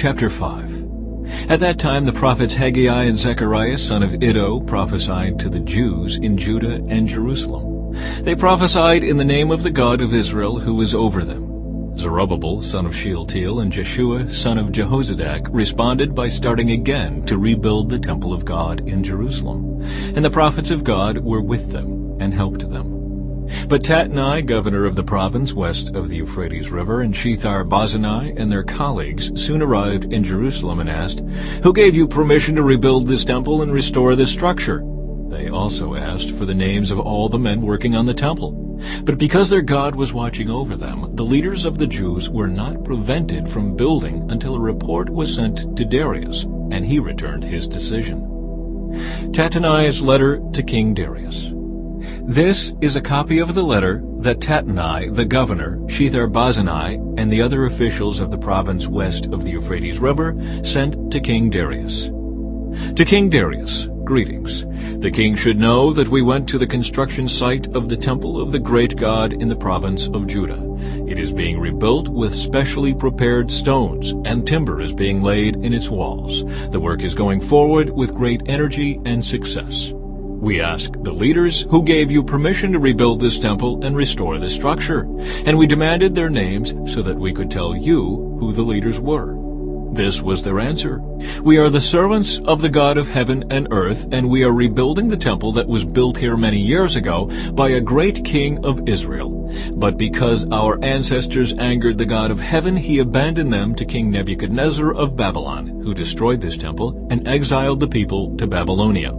Chapter 5. At that time the prophets Haggai and Zechariah, son of Iddo, prophesied to the Jews in Judah and Jerusalem. They prophesied in the name of the God of Israel, who was over them. Zerubbabel, son of Shealtiel, and Jeshua, son of Jehozadak, responded by starting again to rebuild the temple of God in Jerusalem. And the prophets of God were with them and helped them. But Tatnai, governor of the province west of the Euphrates River, and Shethar-Bozenai and their colleagues soon arrived in Jerusalem and asked, "Who gave you permission to rebuild this temple and restore this structure?" They also asked for the names of all the men working on the temple. But because their God was watching over them, the leaders of the Jews were not prevented from building until a report was sent to Darius, and he returned his decision. Tatnai's letter to King Darius. This is a copy of the letter that Tatnai, the governor, Shethar-Bozenai, and the other officials of the province west of the Euphrates River sent to King Darius. To King Darius, greetings. The king should know that we went to the construction site of the temple of the great God in the province of Judah. It is being rebuilt with specially prepared stones, and timber is being laid in its walls. The work is going forward with great energy and success. We ask the leaders who gave you permission to rebuild this temple and restore the structure, and we demanded their names so that we could tell you who the leaders were. This was their answer. We are the servants of the God of heaven and earth, and we are rebuilding the temple that was built here many years ago by a great king of Israel. But because our ancestors angered the God of heaven, he abandoned them to King Nebuchadnezzar of Babylon, who destroyed this temple and exiled the people to Babylonia.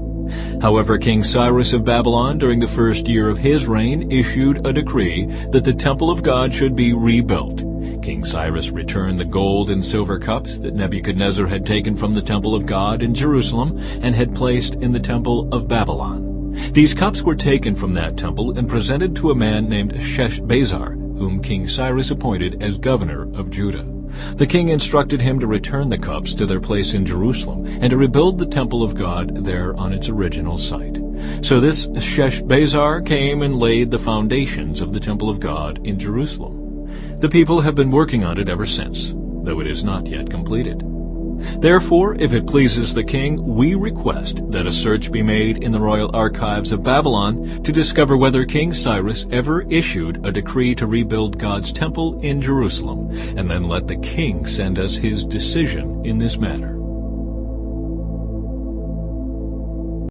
However, King Cyrus of Babylon, during the first year of his reign, issued a decree that the temple of God should be rebuilt. King Cyrus returned the gold and silver cups that Nebuchadnezzar had taken from the temple of God in Jerusalem and had placed in the temple of Babylon. These cups were taken from that temple and presented to a man named Sheshbazzar, whom King Cyrus appointed as governor of Judah. The king instructed him to return the cups to their place in Jerusalem and to rebuild the temple of God there on its original site. So this Sheshbazzar came and laid the foundations of the temple of God in Jerusalem. The people have been working on it ever since, though it is not yet completed. Therefore, if it pleases the king, we request that a search be made in the royal archives of Babylon to discover whether King Cyrus ever issued a decree to rebuild God's temple in Jerusalem, and then let the king send us his decision in this matter.